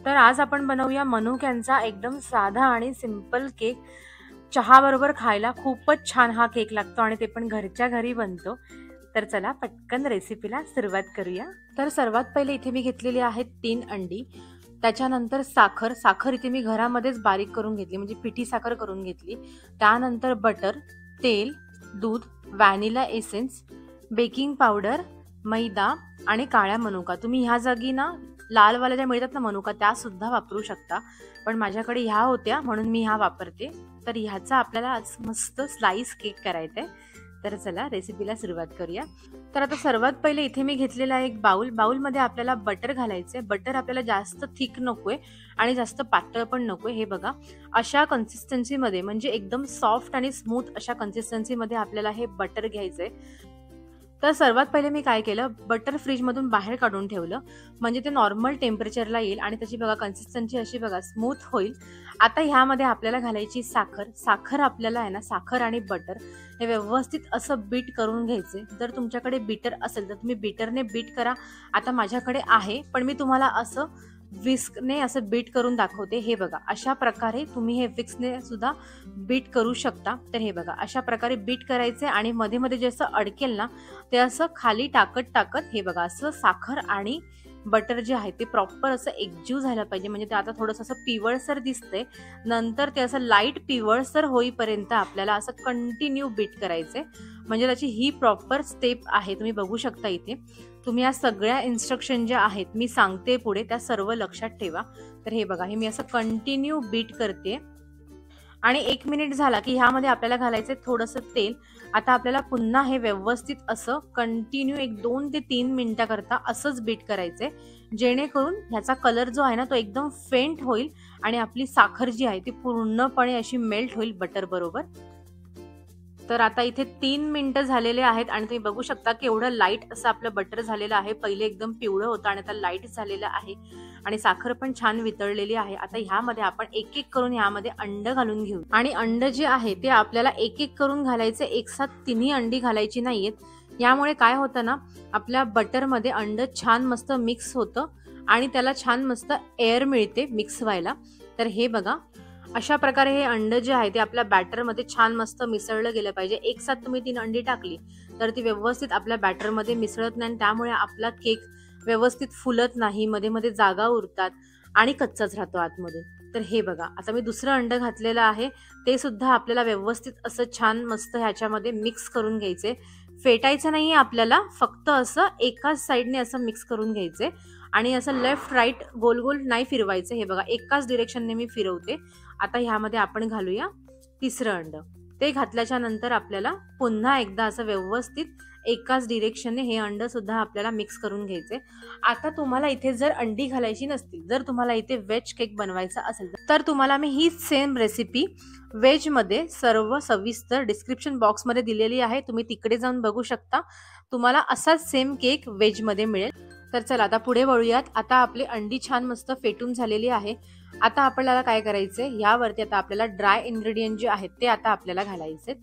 तर आज आपण बनवूया मनुक्यांचा एकदम साधा आणि सिंपल केक. चहा बरोबर खायला खूपच छान हा केक लागतो आणि ते पण घरच्या घरी बनतो. तर चला पटकन रेसिपीला सुरुवात करूया. तर सर्वात पहिले इथे मी घेतलेली आहेत 3 अंडी. त्याच्यानंतर साखर इथे मी घरामध्येच बारीक करून घेतली, म्हणजे पिठी साखर करून घेतली. त्यानंतर बटर, तेल, दूध, व्हॅनिला एसेन्स, बेकिंग पावडर, मैदा आणि काळ्या मनुका. तुम्ही ह्या जागी ना लालवाल्या ज्या मिळतात ना मनुका त्या सुद्धा वापरू शकता, पण माझ्याकडे ह्या होत्या म्हणून मी ह्या वापरते. तर ह्याचा आपल्याला आज मस्त स्लाइस केक करायचा आहे. तर चला रेसिपीला सुरुवात करूया. तर आता सर्वात पहिले इथे मी घेतलेला आहे एक बाउलमध्ये आपल्याला बटर घालायचंय. बटर आपल्याला जास्त थिक नकोय आणि जास्त पातळ पण नकोय. हे बघा अशा कन्सिस्टन्सीमध्ये, म्हणजे एकदम सॉफ्ट आणि स्मूथ अशा कन्सिस्टन्सीमध्ये आपल्याला हे बटर घ्यायचंय. तर सर्वात पहिले मी काय केलं, बटर फ्रीजमधून बाहेर काढून ठेवलं, म्हणजे ते नॉर्मल टेम्परेचरला येईल आणि त्याची बघा कन्सिस्टन्सी अशी बघा स्मूथ होईल. आता ह्यामध्ये आपल्याला घालायची साखर आपल्याला आहे ना, साखर आणि बटर हे व्यवस्थित असं बीट करून घ्यायचे. जर तुमच्याकडे बीटर असेल तर तुम्ही बीटरने बीट करा. आता माझ्याकडे आहे, पण मी तुम्हाला असं विस्कने असं बीट करून दाखवते. हे बघा अशा प्रकारे तुम्ही हे विस्कने सुद्धा बीट करू शकता. तर हे बघा अशा प्रकारे बीट करायचे आणि मध्ये मध्ये जे असं अडकेल ना ते असं खाली टाकत हे बघा असं साखर आणि बटर जे आहे ते प्रॉपर असं एकजीव झालं पाहिजे. म्हणजे ते आता थोडंसं असं पिवळसर दिसतंय, नंतर ते असं लाईट पिवळसर होईपर्यंत आपल्याला असं कंटिन्यू बीट करायचंय. म्हणजे त्याची ही प्रॉपर स्टेप आहे. तुम्ही बघू शकता इथे. तुम्ही या सगळ्या इन्स्ट्रक्शन ज्या आहेत मी सांगते पुढे त्या सर्व लक्षात ठेवा. तर हे बघा हे मी असं कंटिन्यू बीट करते आणि 1 मिनिट झाला की ह्यामध्ये आपल्याला घालायचं थोडंसं तेल. आता आपल्याला पुन्हा हे व्यवस्थित असं कंटिन्यू 2 ते 3 मिनिटाकरता असंच बीट करायचंय, जेणेकरून ह्याचा कलर जो आहे ना तो एकदम फेंट होईल आणि आपली साखर जी आहे ती पूर्णपणे अशी मेल्ट होईल बटर बरोबर. तर आता इथे 3 मिनिटं झालेले आहेत आणि तुम्ही बघू शकता की एवढं लाईट असं आपलं बटर झालेलं आहे. पहिले एकदम पिवळं होतं आणि आता लाईट झालेलं आहे आणि साखर पण छान वितळलेली आहे. आता ह्यामध्ये आपण एक एक करून ह्यामध्ये अंड घालून घेऊ आणि अंड जे आहे ते आपल्याला एक एक करून घालायचे. एक साथ तिन्ही अंडी घालायची नाहीयेत. यामुळे काय होतं ना, आपल्या बटरमध्ये अंड छान मस्त मिक्स होतं आणि त्याला छान मस्त एअर मिळते मिक्स व्हायला. तर हे बघा अशा प्रकारे हे अंड जे आहे ते आपल्या बॅटरमध्ये छान मस्त मिसळलं गेलं पाहिजे. एक साथ तुम्ही 3 अंडी टाकली तर ती व्यवस्थित आपल्या बॅटरमध्ये मिसळत नाही आणि त्यामुळे आपला केक व्यवस्थित फुलत नाही, मध्ये मध्ये जागा उरतात आणि कच्चाच राहतो आतमध्ये. तर हे बघा आता मी दुसरं अंड घातलेलं आहे, ते सुद्धा आपल्याला व्यवस्थित असं छान मस्त ह्याच्यामध्ये मिक्स करून घ्यायचे. फेटायचं नाहीये आपल्याला, फक्त असं एकाच साईडने असं मिक्स करून घ्यायचे आणि असं लेफ्ट राईट गोल गोल नाही फिरवायचं. हे बघा एकाच डिरेक्शनने मी फिरवते. आता ह्यामध्ये आपण घालूया तिसरं अंड. ते घातल्याच्या नंतर आपल्याला पुन्हा एकदा असं व्यवस्थित एकाच डिरेक्शनने हे अंड सुद्धा आपल्याला मिक्स करून घ्यायचे. आता तुम्हाला इथे जर अंडी घालायची नसतील, जर तुम्हाला इथे व्हेज केक बनवायचा असेल तर तुम्हाला मी ही सेम रेसिपी व्हेजमध्ये सर्व सविस्तर डिस्क्रिप्शन बॉक्समध्ये दिलेली आहे. तुम्ही तिकडे जाऊन बघू शकता. तुम्हाला असाच सेम केक व्हेजमध्ये मिळेल. तर चला आता पुढे वळूयात. आता आपली अंडी छान मस्त फेटून झालेली आहे. आता आपल्याला काय करायचंय, यावरती आता आपल्याला ड्राय इन्ग्रेडियंट जे आहेत ते आता आपल्याला घालायचे.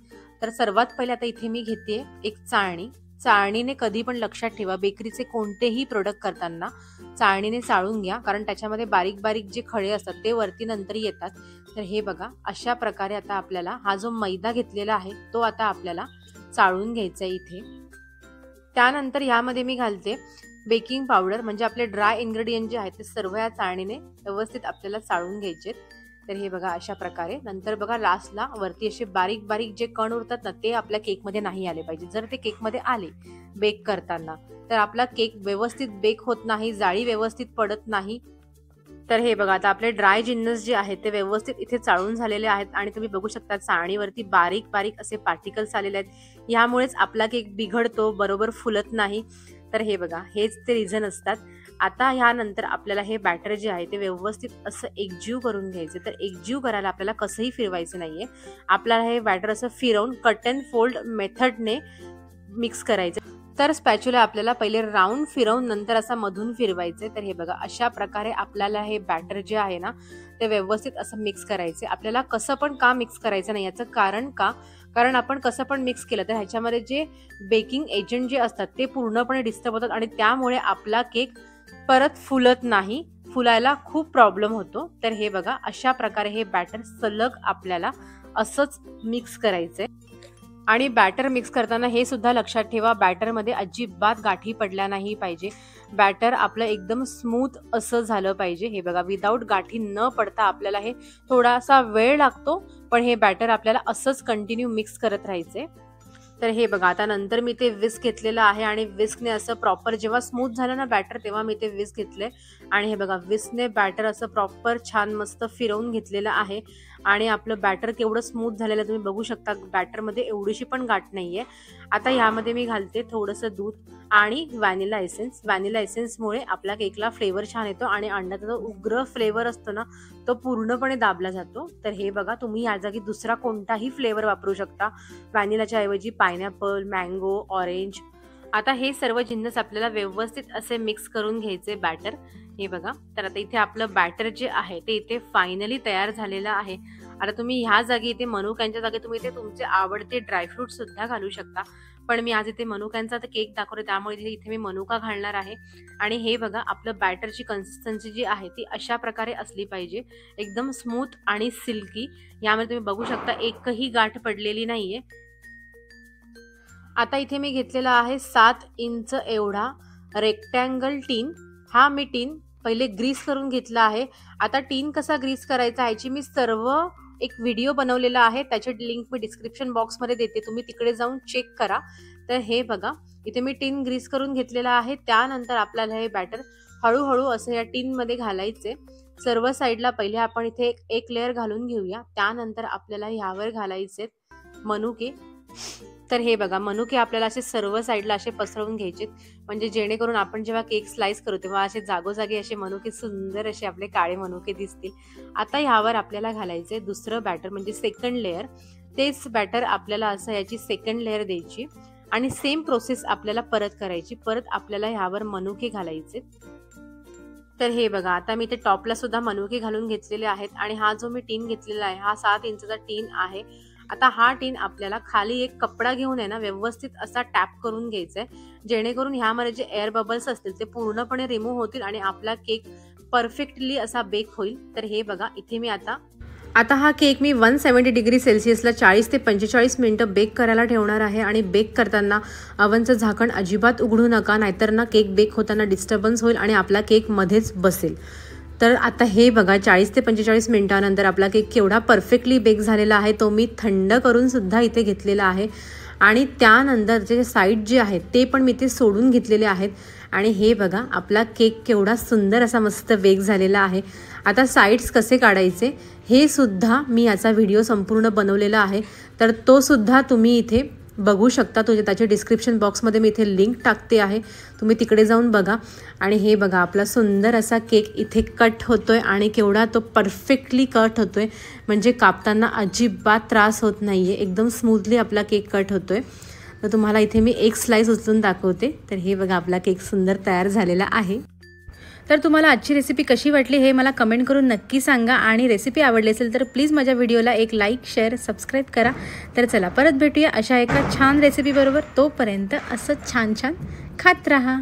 तर सर्वात पहिले आता इथे मी घेते एक चाळणी. चाळणीने कधी पण लक्षात ठेवा, बेकरीचे कोणतेही प्रोडक्ट करताना चाळणीने चाळून घ्या, कारण त्याच्यामध्ये बारीक बारीक जे खडे असतात ते वरती नंतर येतात. तर हे बघा अशा प्रकारे आता आपल्याला हा जो मैदा घेतलेला आहे तो आता आपल्याला चाळून घ्यायचा आहे इथे. त्यानंतर यामध्ये मी घालते बेकिंग पावडर, म्हणजे आपले ड्राय इन्ग्रेडियंट जे आहेत ते सर्व या चाळणीने व्यवस्थित आपल्याला चाळून घ्यायचे. तर हे बघा अशा प्रकारे. नंतर बघा लास्टला वरती असे बारीक बारीक जे कण उरतात ना ते आपल्या केकमध्ये नाही आले पाहिजे. जर ते केकमध्ये आले बेक करताना तर आपला केक व्यवस्थित बेक होत नाही, जाळी व्यवस्थित पडत नाही. तर हे बघा आता आपले ड्राय जिन्नस जे आहेत ते व्यवस्थित इथे चाळून झालेले आहेत आणि तुम्ही बघू शकता चाळणीवरती बारीक बारीक असे पार्टिकल्स आलेले आहेत. यामुळेच आपला केक बिघडतो, बरोबर फुलत नाही. तर हे बघा हेच ते रिझन असतात. आता ह्यानंतर आपल्याला हे बॅटर जे आहे ते व्यवस्थित असं एकजीव करून घ्यायचे. तर एकजीव करायला आपल्याला कसंही फिरवायचं नाहीये. आपल्याला हे बॅटर असं फिरवून कट अँड फोल्ड मेथडने मिक्स करायचं. तर स्पॅच्युला आपल्याला पहिले राऊंड फिरवून नंतर असा मधून फिरवायचे. तर हे बघा अशा प्रकारे आपल्याला हे बॅटर जे आहे ना ते व्यवस्थित असं मिक्स करायचे. आपल्याला कसं पण का मिक्स करायचं नाही याचं कारण का, कारण आपण कसं पण मिक्स केलं तर ह्याच्यामध्ये जे बेकिंग एजंट जे असतात ते पूर्णपणे डिस्टर्ब होतात आणि त्यामुळे आपला केक परत फुलत नाही. फुलायला खूप प्रॉब्लेम होतो. तर हे बघा अशा प्रकारे हे बॅटर सलग आपल्याला असंच मिक्स करायचंय. आणि बॅटर मिक्स करताना हे सुद्धा लक्षात ठेवा, बॅटरमध्ये अजिबात गाठी पडल्या नाही पाहिजे. बॅटर आपलं एकदम स्मूथ असं झालं पाहिजे. हे बघा विदाऊट गाठी न पडता आपल्याला हे थोडासा वेळ लागतो, पण हे बॅटर आपल्याला असंच कंटिन्यू मिक्स करत राहायचे. तर हे बघा आता नंतर मी ते विस्क घेतलेलं आहे आणि विस्कने असं प्रॉपर जेव्हा स्मूथ झालं ना बॅटर तेव्हा मी ते विस्क घेतले आणि हे बघा विस्कने बॅटर असं प्रॉपर छान मस्त फिरवून घेतलेलं आहे आणि आपलं बॅटर केवढं स्मूथ झालेलं आहे तुम्ही बघू शकता. बॅटरमध्ये एवढीशी पण गाठ नाहीये. आता यामध्ये मी घालते थोडंसं दूध आणि व्हॅनिला एसेन्स. व्हॅनिला एसेन्समुळे आपल्या केकला फ्लेवर छान येतो आणि अंड्याचा जो उग्र फ्लेवर असतो ना तो पूर्णपणे दाबला जातो. तर हे बघा तुम्ही या जागी दुसरा कोणताही फ्लेवर वापरू शकता. व्हॅनिलाच्या ऐवजी पायनॅपल, मँगो, ऑरेंज. आता हे सर्व जिन्नस आपल्याला व्यवस्थित असे मिक्स करून घ्यायचे बॅटर. हे बघा तर आता इथे आपलं बॅटर जे आहे ते इथे फायनली तयार झालेलं आहे. आता तुम्ही ह्या जागी इथे मनुक्यांच्या जागी तुम्ही इथे तुमचे आवडते ड्रायफ्रूट सुद्धा घालू शकता, पण मी आज इथे मनुक्यांचा केक दाखवते त्यामुळे इथे मी मनुका घालणार आहे. आणि हे बघा आपलं बॅटरची कन्सिस्टन्सी जी आहे ती अशा प्रकारे असली पाहिजे, एकदम स्मूथ आणि सिल्की. यामध्ये तुम्ही बघू शकता एकही गाठ पडलेली नाहीये. आता इथे मी घेतलेला आहे 7 इंच एवढा रेक्टँगल टीन. हा मी टीन पहिले ग्रीस करून घेतला आहे. आता टीन कसा ग्रीस करायचा ह्याची मी सर्व एक व्हिडिओ बनवलेला आहे, त्याची लिंक मी डिस्क्रिप्शन बॉक्समध्ये देते, तुम्ही तिकडे जाऊन चेक करा. तर हे बघा इथे मी टीन ग्रीस करून घेतलेला आहे. त्यानंतर आपल्याला हे बॅटर हळूहळू असं या टीनमध्ये घालायचे. सर्व साईडला पहिले आपण इथे एक लेअर घालून घेऊया, त्यानंतर आपल्याला ह्यावर घालायचे मनुके. तर हे बघा मनुके आपल्याला असे सर्व साईडला असे पसरवून घ्यायचे, म्हणजे जेणेकरून आपण जेव्हा केक स्लाइस करू तेव्हा असे जागोजागी असे मनुके सुंदर असे आपले काळे मनुके दिसतील. आता ह्यावर आपल्याला घालायचे दुसरं बॅटर म्हणजे सेकंड लेअर. तेच बॅटर आपल्याला असं याची सेकंड लेअर द्यायची आणि सेम प्रोसेस आपल्याला परत करायची. परत आपल्याला ह्यावर मनुके घालायचे. तर हे बघा आता मी ते टॉपला सुद्धा मनुके घालून घेतलेले आहेत आणि हा जो मी टीन घेतलेला आहे हा 7 इंचचा टीन आहे. आता हा टीन आपल्याला खाली एक कपडा घेऊन आहे ना व्यवस्थित असा टॅप करून घ्यायचा आहे, जेणेकरून ह्यामध्ये जे एअर बबल्स असतील ते पूर्णपणे रिमूव्ह होतील आणि आपला केक परफेक्टली असा बेक होईल. तर हे बघा इथे मी आता हा केक मी 170 डिग्री सेल्सिअसला 40 ते 45 मिनिटं बेक करायला ठेवणार आहे. आणि बेक करताना अवनचं झाकण अजिबात उघडू नका, नाहीतर ना केक बेक होताना डिस्टर्बन्स होईल आणि आपला केक मध्येच बसेल. तर आता हे बघा 40 ते 45 मिनिटानंतर आपला केक केवढा परफेक्टली बेक झालेला आहे. तो मी थंड करून सुद्धा इथे घेतलेला आहे आणि त्यानंतर जे साईड जे आहेत ते पण मी ते सोडून घेतलेले आहेत. आणि हे बघा आपला केक केवढा सुंदर असा मस्त बेक झालेला आहे. आता साईड्स कसे काढायचे हे सुद्धा मी याचा व्हिडिओ संपूर्ण बनवलेला आहे, तर तो सुद्धा तुम्ही इथे बघू शकता. त्याच्या डिस्क्रिप्शन बॉक्समध्ये मी इथे लिंक टाकते आहे, तुम्ही तिकडे जाऊन बघा. आणि हे बघा आपला सुंदर असा केक इथे कट होतोय आणि केवढा तो परफेक्टली कट होतोय, म्हणजे कापताना अजिबात त्रास होत नाहीये, एकदम स्मूथली आपला केक कट होतोय. तर तुम्हाला इथे मी एक स्लाइस उचलून दाखवते. तर हे बघा आपला केक सुंदर तयार झालेला आहे. तर तुम्हाला आजची रेसिपी कशी वाटली हे मला कमेंट करून नक्की सांगा आणि रेसिपी आवडली असेल तर प्लीज माझ्या व्हिडिओला एक लाईक, शेअर, सबस्क्राईब करा. तर चला परत भेटूया अशा एका छान रेसिपी बरोबर. तोपर्यंत असंच छान छान खात राहा.